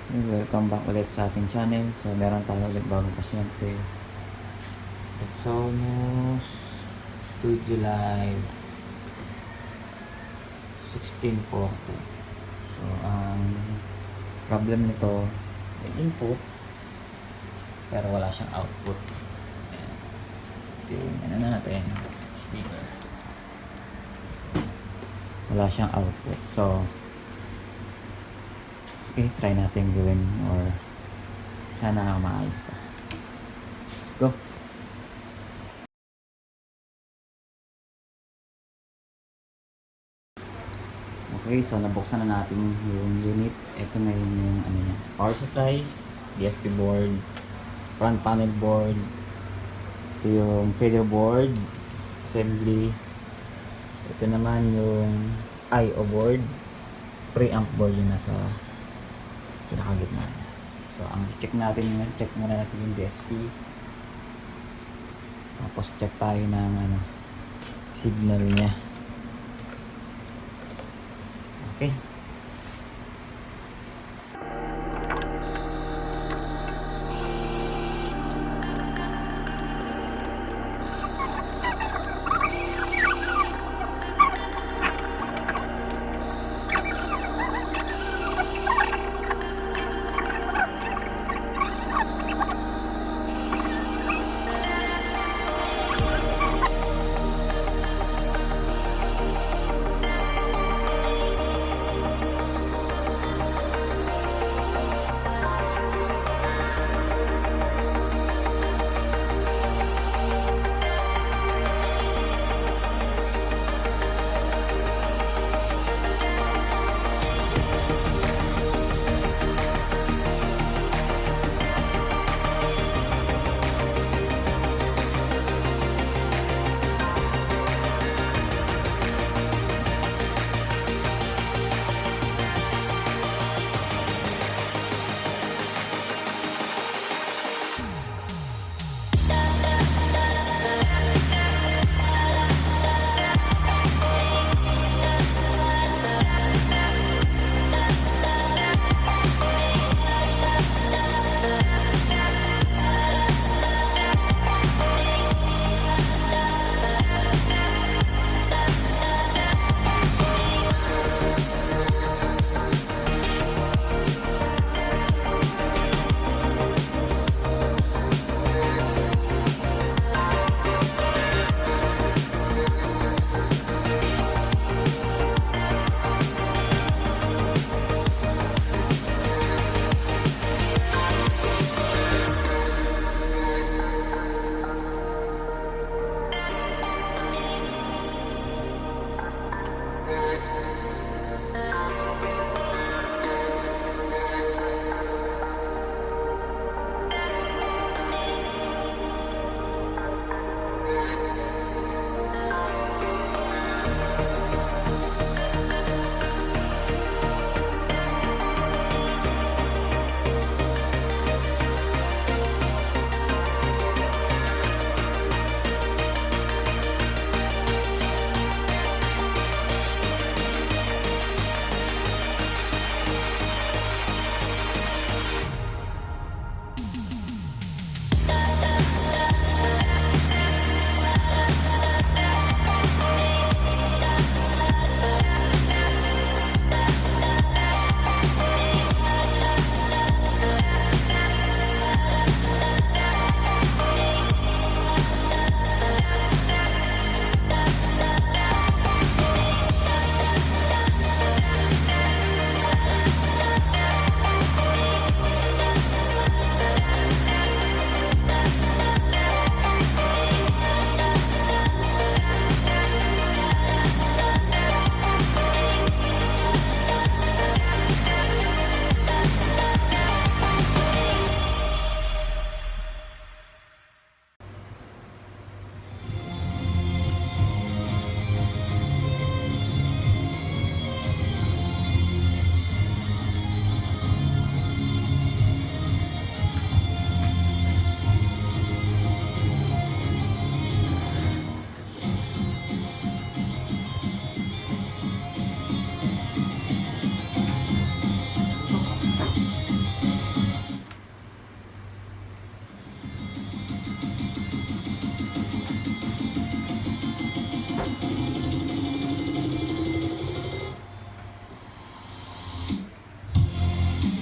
Welcome back ulit sa ating channel. So, meron tayo ulit bagong pasyente. Sonos Studio Live 1640. So, ang problem nito, may input, pero wala siyang output. Ayan. Ito yung ano natin, speaker. Wala siyang output. So, okay, try natin gawin or sana maayos ka. Let's go. Okay, so nabuksan na natin yung unit. Ito na yung ano niya, power supply, DSP board, front panel board, ito yung fader board, assembly, ito naman yung I/O board, preamp board yung nasa pinakagitna. So ang check natin, check muna natin yung DSP, tapos check tayo ng ano, signal niya. Okay.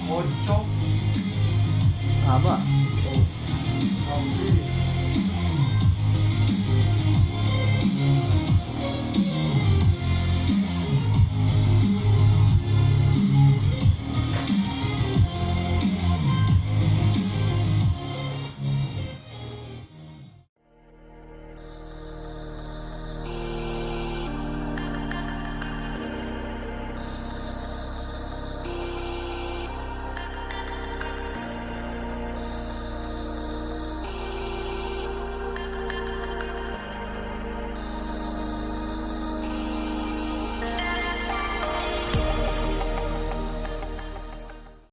8. Haba. Tapos yun,